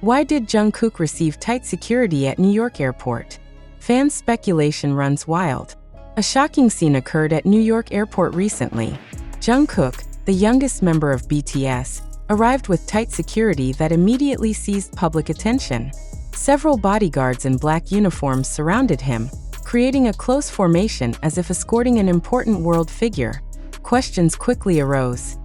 Why did Jungkook receive tight security at New York airport? Fans' speculation runs wild. A shocking scene occurred at New York airport recently. Jungkook, the youngest member of BTS, arrived with tight security that immediately seized public attention. Several bodyguards in black uniforms surrounded him, creating a close formation as if escorting an important world figure. Questions quickly arose.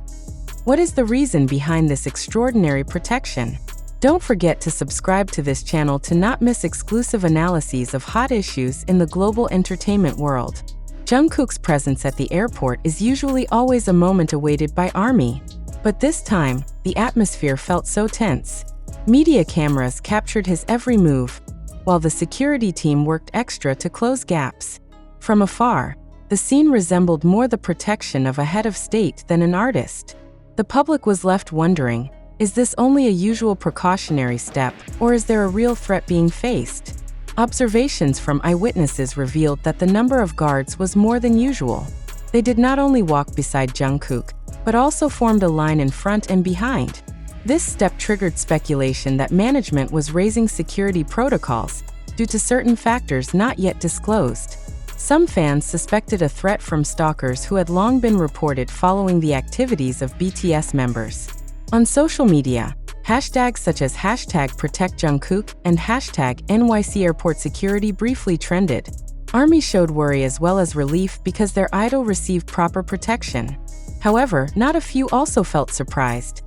What is the reason behind this extraordinary protection? Don't forget to subscribe to this channel to not miss exclusive analyses of hot issues in the global entertainment world. Jungkook's presence at the airport is usually always a moment awaited by ARMY. But this time, the atmosphere felt so tense. Media cameras captured his every move, while the security team worked extra to close gaps. From afar, the scene resembled more the protection of a head of state than an artist. The public was left wondering, is this only a usual precautionary step, or is there a real threat being faced? Observations from eyewitnesses revealed that the number of guards was more than usual. They did not only walk beside Jungkook, but also formed a line in front and behind. This step triggered speculation that management was raising security protocols due to certain factors not yet disclosed. Some fans suspected a threat from stalkers who had long been reported following the activities of BTS members. On social media, hashtags such as #ProtectJungkook and #NYC Airport Security briefly trended. ARMY showed worry as well as relief because their idol received proper protection. However, not a few also felt surprised.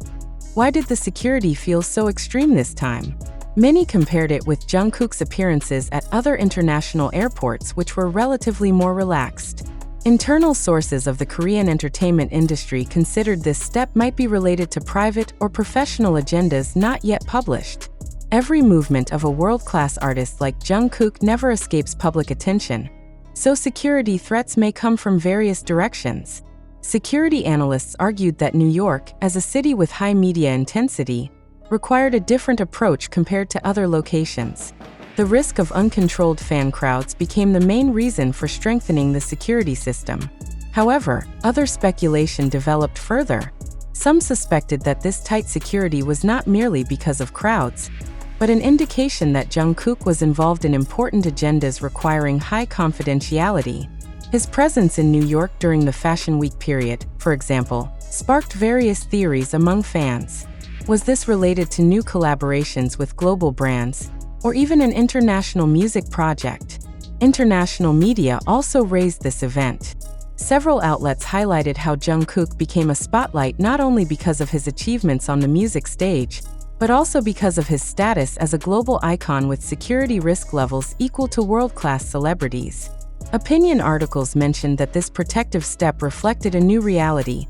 Why did the security feel so extreme this time? Many compared it with Jungkook's appearances at other international airports, which were relatively more relaxed. Internal sources of the Korean entertainment industry considered this step might be related to private or professional agendas not yet published. Every movement of a world-class artist like Jungkook never escapes public attention, so security threats may come from various directions. Security analysts argued that New York, as a city with high media intensity, required a different approach compared to other locations. The risk of uncontrolled fan crowds became the main reason for strengthening the security system. However, other speculation developed further. Some suspected that this tight security was not merely because of crowds, but an indication that Jungkook was involved in important agendas requiring high confidentiality. His presence in New York during the Fashion Week period, for example, sparked various theories among fans. Was this related to new collaborations with global brands, or even an international music project? International media also raised this event. Several outlets highlighted how Jungkook became a spotlight not only because of his achievements on the music stage, but also because of his status as a global icon with security risk levels equal to world-class celebrities. Opinion articles mentioned that this protective step reflected a new reality.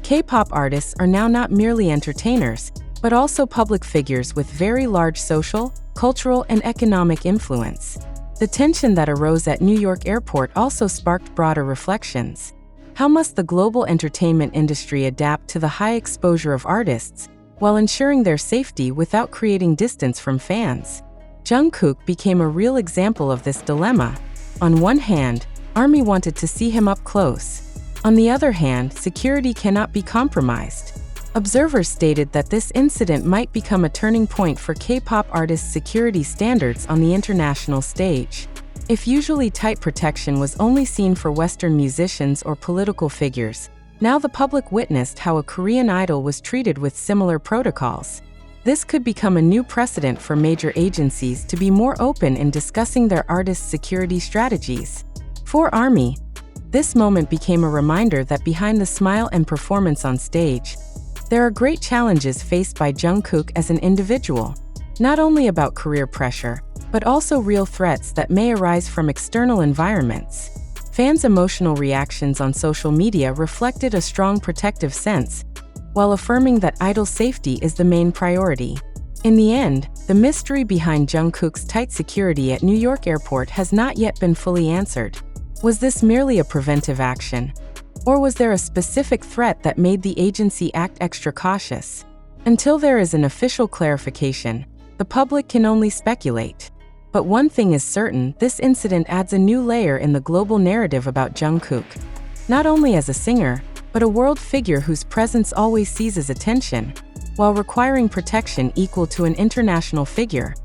K-pop artists are now not merely entertainers, but also public figures with very large social, cultural, and economic influence. The tension that arose at New York airport also sparked broader reflections. How must the global entertainment industry adapt to the high exposure of artists, while ensuring their safety without creating distance from fans? Jungkook became a real example of this dilemma. On one hand, ARMY wanted to see him up close. On the other hand, security cannot be compromised. Observers stated that this incident might become a turning point for K-pop artists' security standards on the international stage. If usually tight protection was only seen for Western musicians or political figures, now the public witnessed how a Korean idol was treated with similar protocols. This could become a new precedent for major agencies to be more open in discussing their artists' security strategies. For ARMY, this moment became a reminder that behind the smile and performance on stage, there are great challenges faced by Jungkook as an individual, not only about career pressure, but also real threats that may arise from external environments. Fans' emotional reactions on social media reflected a strong protective sense, while affirming that idol safety is the main priority. In the end, the mystery behind Jungkook's tight security at New York airport has not yet been fully answered. Was this merely a preventive action? Or was there a specific threat that made the agency act extra cautious? Until there is an official clarification, the public can only speculate. But one thing is certain, this incident adds a new layer in the global narrative about Jungkook. Not only as a singer, but a world figure whose presence always seizes attention. while requiring protection equal to an international figure,